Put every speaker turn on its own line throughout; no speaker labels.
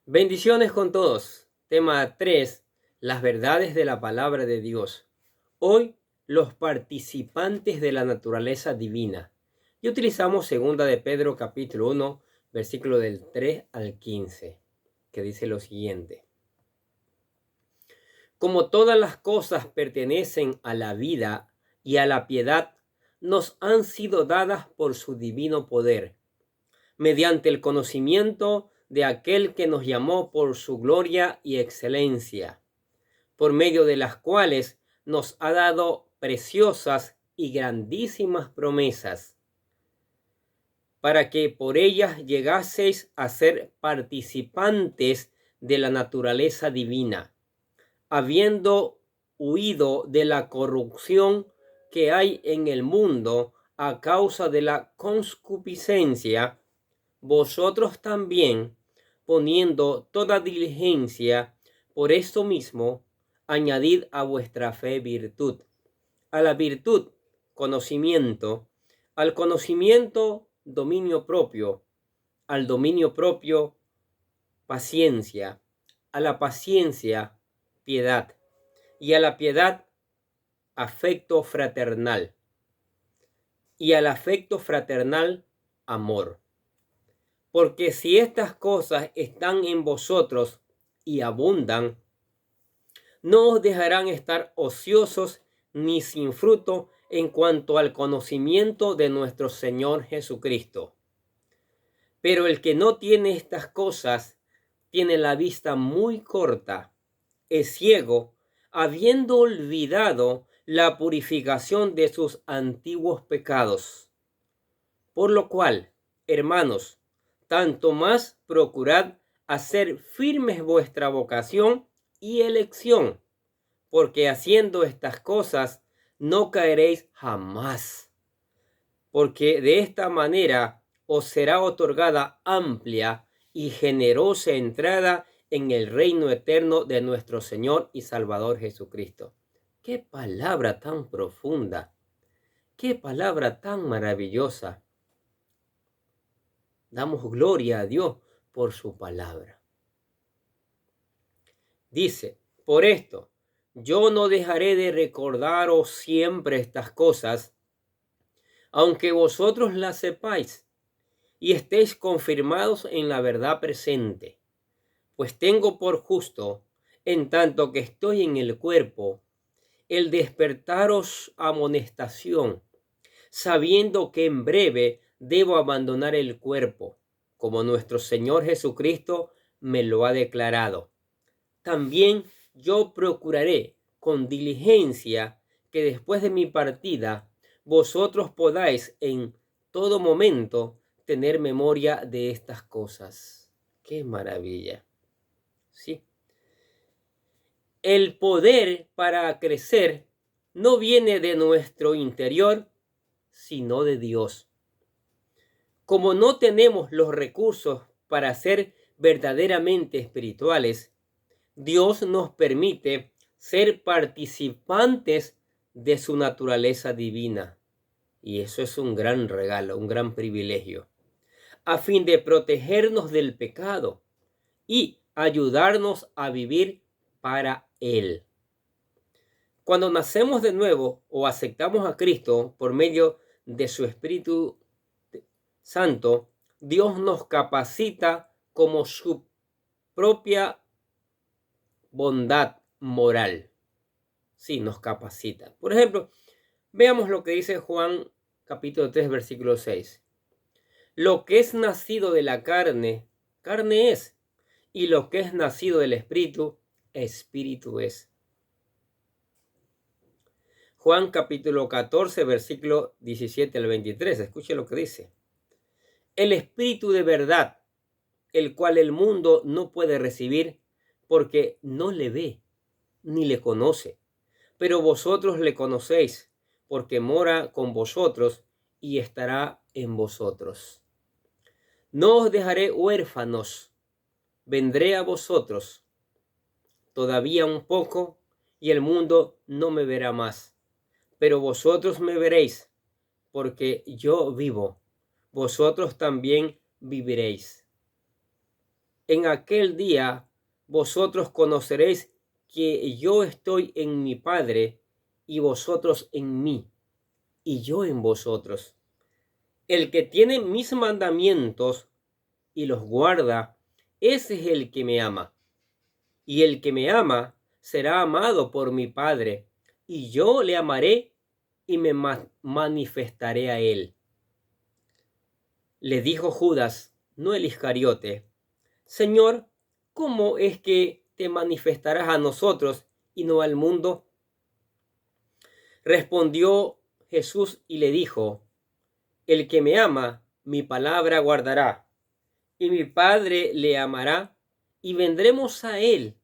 Bendiciones con todos. Tema 3: las verdades de la palabra de Dios. Hoy, los participantes de la naturaleza divina. Y utilizamos 2 de Pedro capítulo 1, versículo del 3 al 15, que dice lo siguiente. Como todas las cosas pertenecen a la vida y a la piedad, nos han sido dadas por su divino poder, mediante el conocimiento de aquel que nos llamó por su gloria y excelencia, por medio de las cuales nos ha dado preciosas y grandísimas promesas, para que por ellas llegaseis a ser participantes de la naturaleza divina, habiendo huido de la corrupción que hay en el mundo a causa de la concupiscencia. Vosotros también, poniendo toda diligencia, por esto mismo, añadid a vuestra fe virtud, a la virtud conocimiento, al conocimiento dominio propio, al dominio propio paciencia, a la paciencia piedad, y a la piedad afecto fraternal, y al afecto fraternal amor. Porque si estas cosas están en vosotros y abundan, no os dejarán estar ociosos ni sin fruto en cuanto al conocimiento de nuestro Señor Jesucristo. Pero el que no tiene estas cosas tiene la vista muy corta, es ciego, habiendo olvidado la purificación de sus antiguos pecados. Por lo cual, hermanos, tanto más procurad hacer firmes vuestra vocación y elección, porque haciendo estas cosas no caeréis jamás, porque de esta manera os será otorgada amplia y generosa entrada en el reino eterno de nuestro Señor y Salvador Jesucristo. ¡Qué palabra tan profunda! ¡Qué palabra tan maravillosa! Damos gloria a Dios por su palabra. Dice, por esto, yo no dejaré de recordaros siempre estas cosas, aunque vosotros las sepáis y estéis confirmados en la verdad presente. Pues tengo por justo, en tanto que estoy en el cuerpo, el despertaros amonestación, sabiendo que en breve debo abandonar el cuerpo, como nuestro Señor Jesucristo me lo ha declarado. También yo procuraré con diligencia que después de mi partida vosotros podáis en todo momento tener memoria de estas cosas. ¡Qué maravilla! Sí. El poder para crecer no viene de nuestro interior, sino de Dios. Como no tenemos los recursos para ser verdaderamente espirituales, Dios nos permite ser participantes de su naturaleza divina. Y eso es un gran regalo, un gran privilegio, a fin de protegernos del pecado y ayudarnos a vivir para Él. Cuando nacemos de nuevo o aceptamos a Cristo por medio de su Espíritu Santo, Dios nos capacita como su propia bondad moral. Sí, nos capacita. Por ejemplo, veamos lo que dice Juan capítulo 3, versículo 6. Lo que es nacido de la carne, carne es, y lo que es nacido del Espíritu, Espíritu es. Juan capítulo 14, versículo 17 al 23. Escuche lo que dice. El Espíritu de verdad, el cual el mundo no puede recibir porque no le ve ni le conoce. Pero vosotros le conocéis porque mora con vosotros y estará en vosotros. No os dejaré huérfanos, vendré a vosotros. Todavía un poco y el mundo no me verá más, pero vosotros me veréis, porque yo vivo, vosotros también viviréis. En aquel día vosotros conoceréis que yo estoy en mi Padre y vosotros en mí y yo en vosotros. El que tiene mis mandamientos y los guarda, ese es el que me ama. Y el que me ama será amado por mi Padre, y yo le amaré y me manifestaré a él. Le dijo Judas, no el Iscariote: Señor, ¿cómo es que te manifestarás a nosotros y no al mundo? Respondió Jesús y le dijo: El que me ama, mi palabra guardará, y mi Padre le amará, y vendremos a él,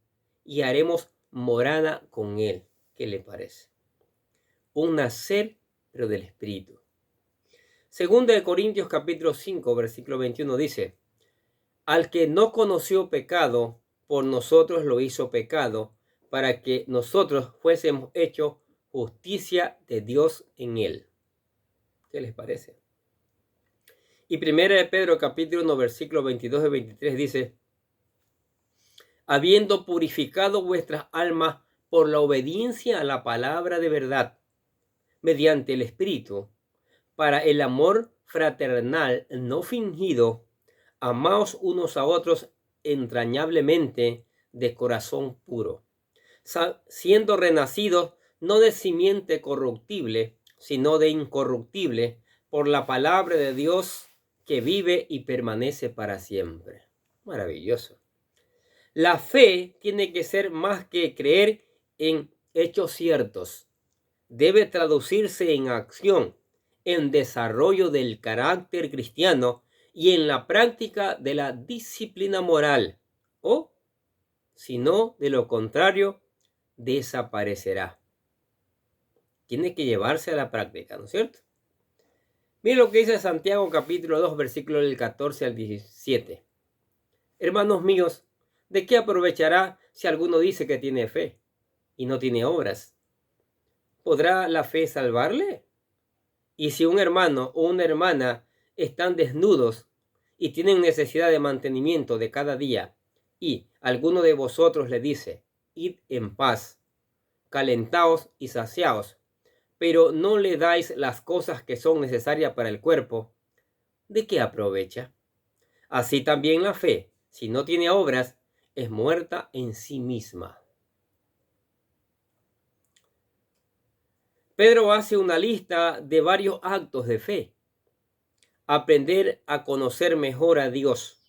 y haremos morada con él. ¿Qué le parece? Un nacer, pero del Espíritu. Segunda de Corintios capítulo 5, versículo 21 dice: Al que no conoció pecado, por nosotros lo hizo pecado, para que nosotros fuésemos hechos justicia de Dios en él. ¿Qué les parece? Y primera de Pedro capítulo 1, versículos 22 y 23 dice: Habiendo purificado vuestras almas por la obediencia a la palabra de verdad, mediante el Espíritu, para el amor fraternal no fingido, amaos unos a otros entrañablemente de corazón puro, siendo renacidos no de simiente corruptible, sino de incorruptible, por la palabra de Dios que vive y permanece para siempre. Maravilloso. La fe tiene que ser más que creer en hechos ciertos. Debe traducirse en acción, en desarrollo del carácter cristiano y en la práctica de la disciplina moral, o, si no, de lo contrario, desaparecerá. Tiene que llevarse a la práctica, ¿no es cierto? Miren lo que dice Santiago capítulo 2, versículos del 14 al 17. Hermanos míos, ¿de qué aprovechará si alguno dice que tiene fe y no tiene obras? ¿Podrá la fe salvarle? Y si un hermano o una hermana están desnudos y tienen necesidad de mantenimiento de cada día, y alguno de vosotros le dice: id en paz, calentaos y saciaos, pero no le dais las cosas que son necesarias para el cuerpo, ¿de qué aprovecha? Así también la fe, si no tiene obras, es muerta en sí misma. Pedro hace una lista de varios actos de fe. Aprender a conocer mejor a Dios,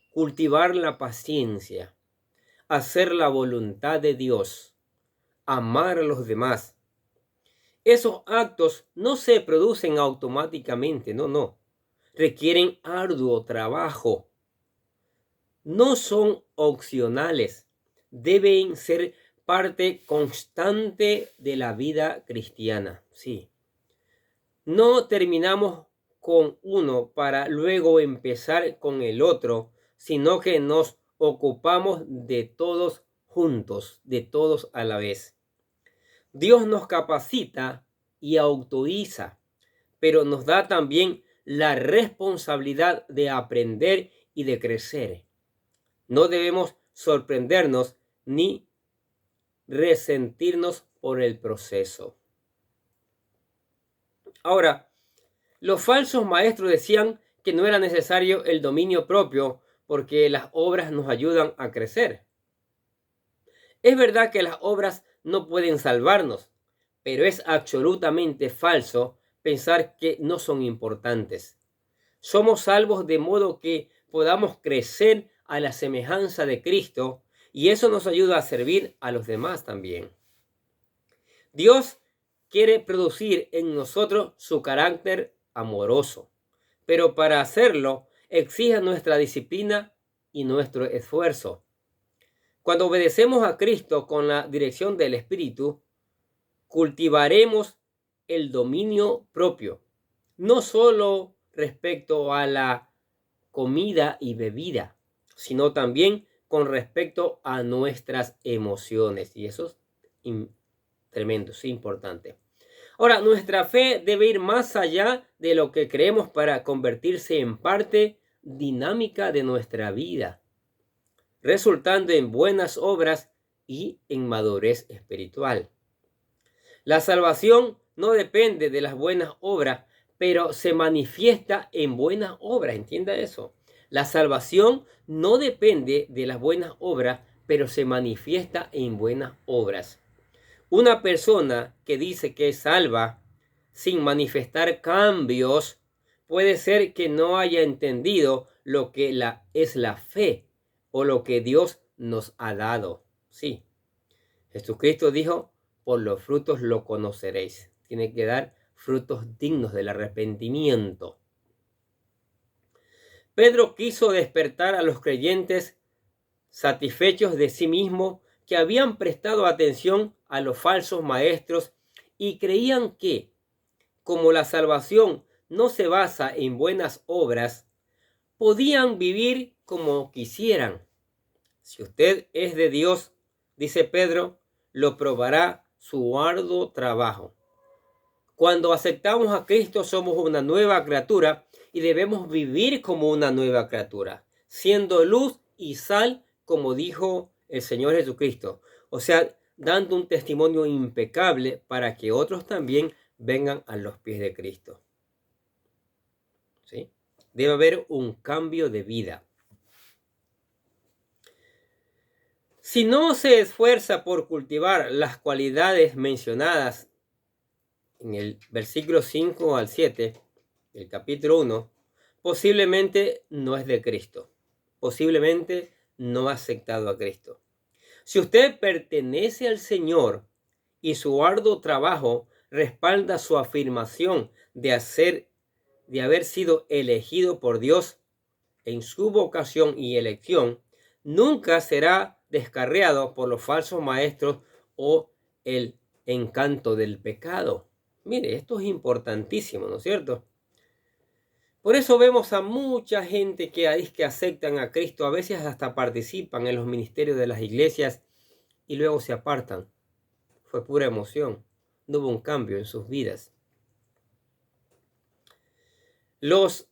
cultivar la paciencia, hacer la voluntad de Dios, amar a los demás. Esos actos no se producen automáticamente, no. Requieren arduo trabajo. No son opcionales, deben ser parte constante de la vida cristiana. Sí. No terminamos con uno para luego empezar con el otro, sino que nos ocupamos de todos juntos, de todos a la vez. Dios nos capacita y autoriza, pero nos da también la responsabilidad de aprender y de crecer. No debemos sorprendernos ni resentirnos por el proceso. Ahora, los falsos maestros decían que no era necesario el dominio propio porque las obras nos ayudan a crecer. Es verdad que las obras no pueden salvarnos, pero es absolutamente falso pensar que no son importantes. Somos salvos de modo que podamos crecer a la semejanza de Cristo, y eso nos ayuda a servir a los demás también. Dios quiere producir en nosotros su carácter amoroso, pero para hacerlo exige nuestra disciplina y nuestro esfuerzo. Cuando obedecemos a Cristo con la dirección del Espíritu, cultivaremos el dominio propio, no solo respecto a la comida y bebida, sino también con respecto a nuestras emociones. Y eso es tremendo, es importante. Ahora, nuestra fe debe ir más allá de lo que creemos para convertirse en parte dinámica de nuestra vida, resultando en buenas obras y en madurez espiritual. La salvación no depende de las buenas obras, pero se manifiesta en buenas obras. Entienda eso. La salvación no depende de las buenas obras, pero se manifiesta en buenas obras. Una persona que dice que es salva sin manifestar cambios puede ser que no haya entendido lo que es la fe o lo que Dios nos ha dado. Sí, Jesucristo dijo: por los frutos lo conoceréis. Tiene que dar frutos dignos del arrepentimiento. Pedro quiso despertar a los creyentes satisfechos de sí mismos que habían prestado atención a los falsos maestros y creían que, como la salvación no se basa en buenas obras, podían vivir como quisieran. Si usted es de Dios, dice Pedro, lo probará su arduo trabajo. Cuando aceptamos a Cristo somos una nueva criatura y debemos vivir como una nueva criatura, siendo luz y sal, como dijo el Señor Jesucristo. O sea, dando un testimonio impecable para que otros también vengan a los pies de Cristo. ¿Sí? Debe haber un cambio de vida. Si no se esfuerza por cultivar las cualidades mencionadas en el versículo 5 al 7, el capítulo 1, posiblemente no es de Cristo. Posiblemente no ha aceptado a Cristo. Si usted pertenece al Señor y su arduo trabajo respalda su afirmación de haber sido elegido por Dios en su vocación y elección, nunca será descarriado por los falsos maestros o el encanto del pecado. Mire, esto es importantísimo, ¿no es cierto? Por eso vemos a mucha gente que aceptan a Cristo, a veces hasta participan en los ministerios de las iglesias y luego se apartan. Fue pura emoción, no hubo un cambio en sus vidas. Los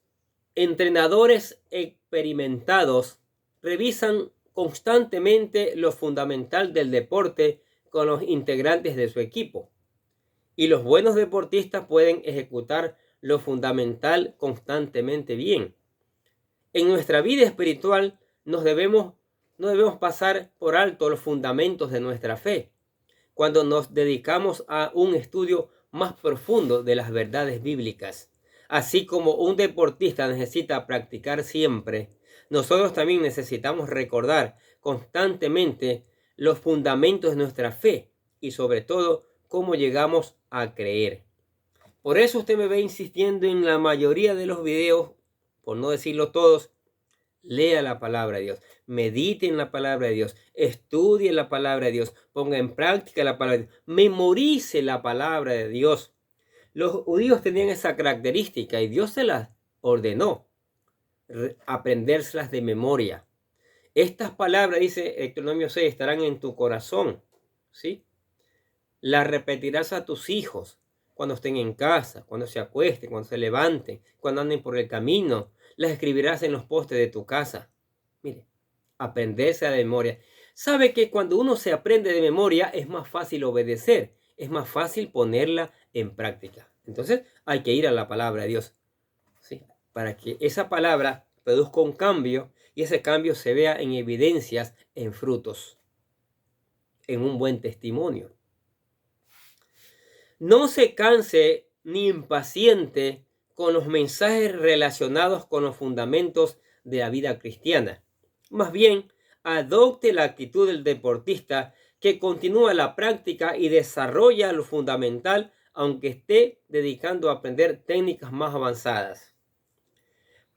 entrenadores experimentados revisan constantemente lo fundamental del deporte con los integrantes de su equipo. Y los buenos deportistas pueden ejecutar lo fundamental constantemente bien. En nuestra vida espiritual no debemos pasar por alto los fundamentos de nuestra fe cuando nos dedicamos a un estudio más profundo de las verdades bíblicas. Así como un deportista necesita practicar siempre, nosotros también necesitamos recordar constantemente los fundamentos de nuestra fe y sobre todo cómo llegamos a creer. Por eso usted me ve insistiendo en la mayoría de los videos, por no decirlo todos: lea la palabra de Dios, medite en la palabra de Dios, estudie la palabra de Dios, ponga en práctica la palabra de Dios, memorice la palabra de Dios. Los judíos tenían esa característica y Dios se las ordenó, aprendérselas de memoria. Estas palabras, dice Deuteronomio 6, estarán en tu corazón, ¿sí? Las repetirás a tus hijos cuando estén en casa, cuando se acuesten, cuando se levanten, cuando anden por el camino. Las escribirás en los postes de tu casa. Mire, aprenderse de memoria. Sabe que cuando uno se aprende de memoria es más fácil obedecer, es más fácil ponerla en práctica. Entonces hay que ir a la palabra de Dios, ¿sí? Para que esa palabra produzca un cambio y ese cambio se vea en evidencias, en frutos, en un buen testimonio. No se canse ni impaciente con los mensajes relacionados con los fundamentos de la vida cristiana. Más bien, adopte la actitud del deportista que continúa la práctica y desarrolla lo fundamental, aunque esté dedicando a aprender técnicas más avanzadas.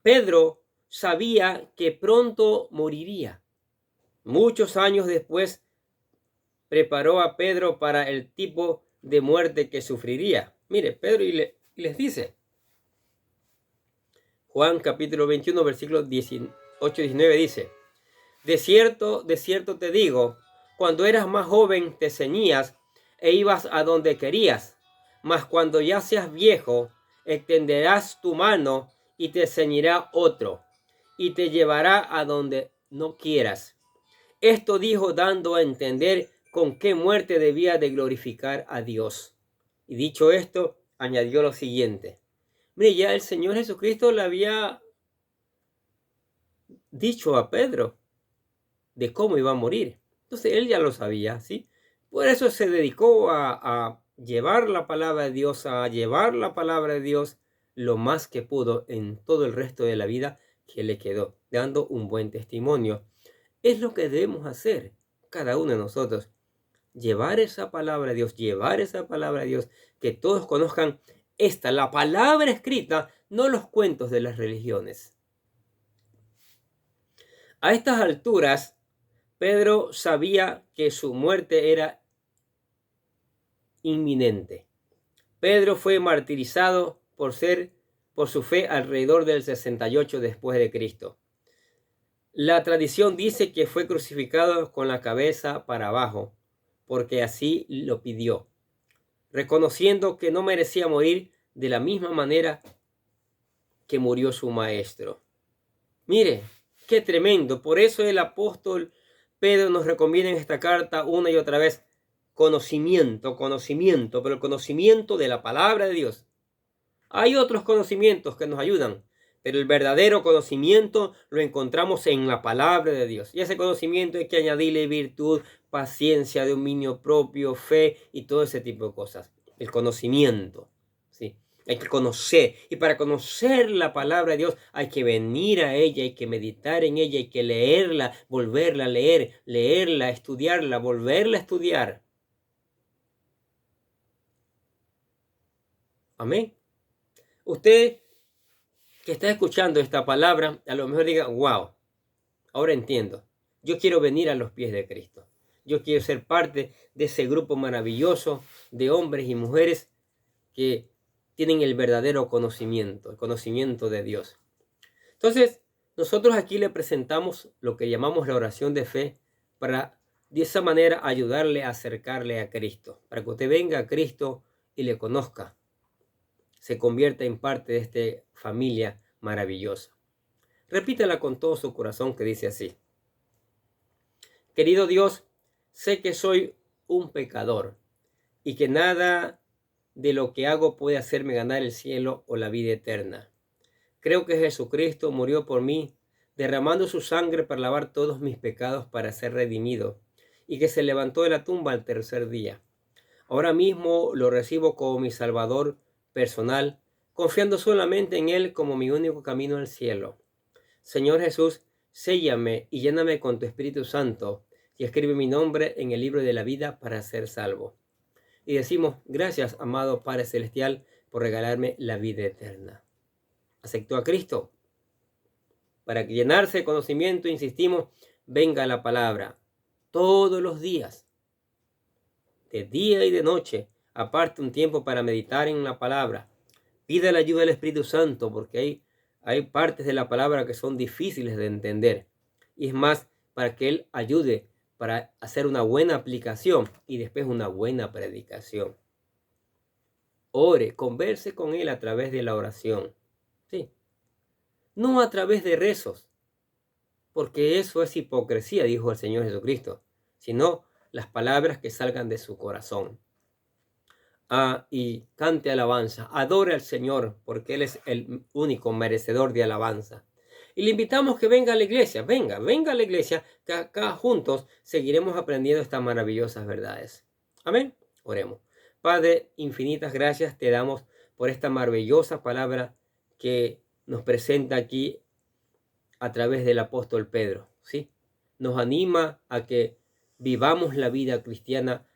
Pedro sabía que pronto moriría. Muchos años después, preparó a Pedro para el tipo de muerte que sufriría. Mire, Pedro les dice, Juan capítulo 21, versículos 18-19 dice: de cierto te digo, cuando eras más joven te ceñías e ibas a donde querías, mas cuando ya seas viejo, extenderás tu mano y te ceñirá otro, y te llevará a donde no quieras. Esto dijo dando a entender con qué muerte debía de glorificar a Dios. Y dicho esto, añadió lo siguiente. Mire, ya el Señor Jesucristo le había dicho a Pedro de cómo iba a morir. Entonces él ya lo sabía, ¿sí? Por eso se dedicó a llevar la palabra de Dios, a llevar la palabra de Dios lo más que pudo en todo el resto de la vida que le quedó, dando un buen testimonio. Es lo que debemos hacer cada uno de nosotros. Llevar esa palabra de Dios, llevar esa palabra de Dios, que todos conozcan esta, la palabra escrita, no los cuentos de las religiones. A estas alturas, Pedro sabía que su muerte era inminente. Pedro fue martirizado por su fe alrededor del 68 después de Cristo. La tradición dice que fue crucificado con la cabeza para abajo, porque así lo pidió, reconociendo que no merecía morir de la misma manera que murió su maestro. Mire, qué tremendo. Por eso el apóstol Pedro nos recomienda en esta carta una y otra vez conocimiento, pero el conocimiento de la palabra de Dios. Hay otros conocimientos que nos ayudan, pero el verdadero conocimiento lo encontramos en la palabra de Dios. Y ese conocimiento hay que añadirle virtud, paciencia, dominio propio, fe y todo ese tipo de cosas. El conocimiento, ¿sí? Hay que conocer. Y para conocer la palabra de Dios hay que venir a ella, hay que meditar en ella, hay que leerla, volverla a leer, leerla, estudiarla, volverla a estudiar. Amén. Usted que está escuchando esta palabra, a lo mejor diga, wow, ahora entiendo. Yo quiero venir a los pies de Cristo. Yo quiero ser parte de ese grupo maravilloso de hombres y mujeres que tienen el verdadero conocimiento, el conocimiento de Dios. Entonces, nosotros aquí le presentamos lo que llamamos la oración de fe para de esa manera ayudarle a acercarle a Cristo, para que usted venga a Cristo y le conozca, se convierta en parte de esta familia maravillosa. Repítala con todo su corazón, que dice así: querido Dios, sé que soy un pecador y que nada de lo que hago puede hacerme ganar el cielo o la vida eterna. Creo que Jesucristo murió por mí, derramando su sangre para lavar todos mis pecados para ser redimido, y que se levantó de la tumba al tercer día. Ahora mismo lo recibo como mi Salvador personal, confiando solamente en Él como mi único camino al cielo. Señor Jesús, séllame y lléname con tu Espíritu Santo y escribe mi nombre en el libro de la vida para ser salvo. Y decimos, gracias, amado Padre Celestial, por regalarme la vida eterna. ¿Aceptó a Cristo? Para llenarse de conocimiento, insistimos, venga la palabra todos los días, de día y de noche. Aparte un tiempo para meditar en la palabra. Pida la ayuda del Espíritu Santo, porque hay partes de la palabra que son difíciles de entender. Y es más, para que Él ayude para hacer una buena aplicación y después una buena predicación. Ore, converse con Él a través de la oración. Sí. No a través de rezos, porque eso es hipocresía, dijo el Señor Jesucristo, sino las palabras que salgan de su corazón. Y cante alabanza, adore al Señor, porque Él es el único merecedor de alabanza. Y le invitamos que venga a la iglesia, venga a la iglesia, que acá juntos seguiremos aprendiendo estas maravillosas verdades. Amén. Oremos. Padre, infinitas gracias te damos por esta maravillosa palabra que nos presenta aquí a través del apóstol Pedro, ¿sí? Nos anima a que vivamos la vida cristiana,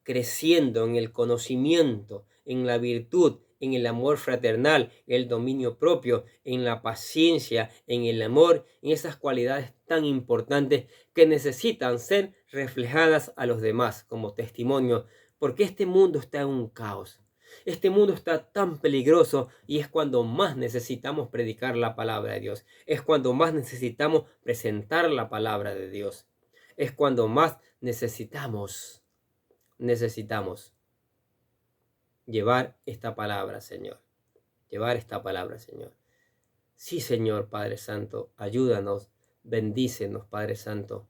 creciendo en el conocimiento, en la virtud, en el amor fraternal, el dominio propio, en la paciencia, en el amor, en esas cualidades tan importantes que necesitan ser reflejadas a los demás como testimonio, porque este mundo está en un caos. Este mundo está tan peligroso y es cuando más necesitamos predicar la palabra de Dios. Es cuando más necesitamos presentar la palabra de Dios. Es cuando más necesitamos llevar esta palabra, Señor. Llevar esta palabra, Señor. Sí, Señor Padre Santo, ayúdanos, bendícenos, Padre Santo.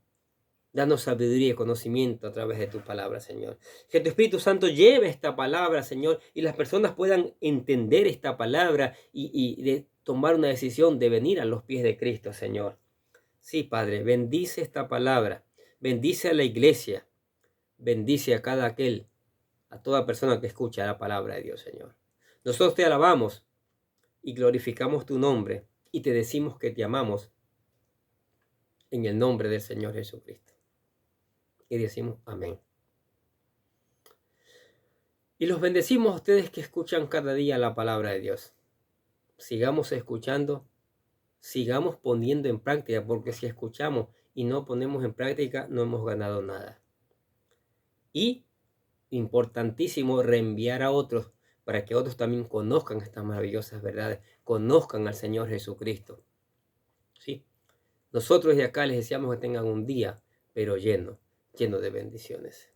Danos sabiduría y conocimiento a través de tu palabra, Señor. Que tu Espíritu Santo lleve esta palabra, Señor, y las personas puedan entender esta palabra y de tomar una decisión de venir a los pies de Cristo, Señor. Sí, Padre, bendice esta palabra, bendice a la iglesia, bendice a cada aquel, a toda persona que escucha la palabra de Dios, Señor. Nosotros te alabamos y glorificamos tu nombre y te decimos que te amamos en el nombre del Señor Jesucristo. Y decimos amén. Y los bendecimos a ustedes que escuchan cada día la palabra de Dios. Sigamos escuchando, sigamos poniendo en práctica, porque si escuchamos y no ponemos en práctica, no hemos ganado nada. Y importantísimo, reenviar a otros para que otros también conozcan estas maravillosas verdades, conozcan al Señor Jesucristo. ¿Sí? Nosotros de acá les deseamos que tengan un día, pero lleno de bendiciones.